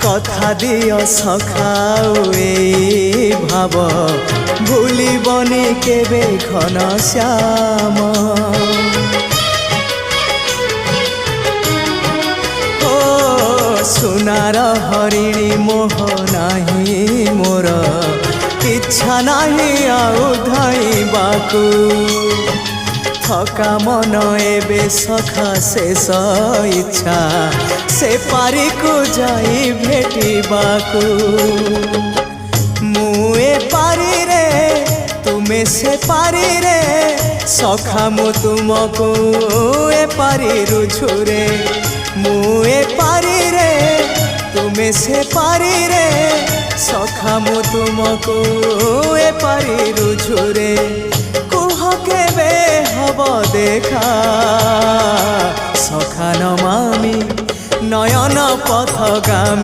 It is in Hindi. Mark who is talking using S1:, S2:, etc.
S1: कथा दियो सखाओ ए भाव भूलिबनी केबे घन श्याम ओ सुनार हरिणी मोह नाही मोर इच्छा नाही आउ धाइबाकू थका मन एबे सखा शेष इच्छा से पारी को जाई भेटिबाकू मुए पारी रे तुमे से पारी रे सखा मु तुमको ए पारी रुझुरे मुए पारी रे तुमे से पारी रे सखा मु तुमको ए पारी रुझुरे कुह केबे हब देखा सखा नमामि नयन पथगामी।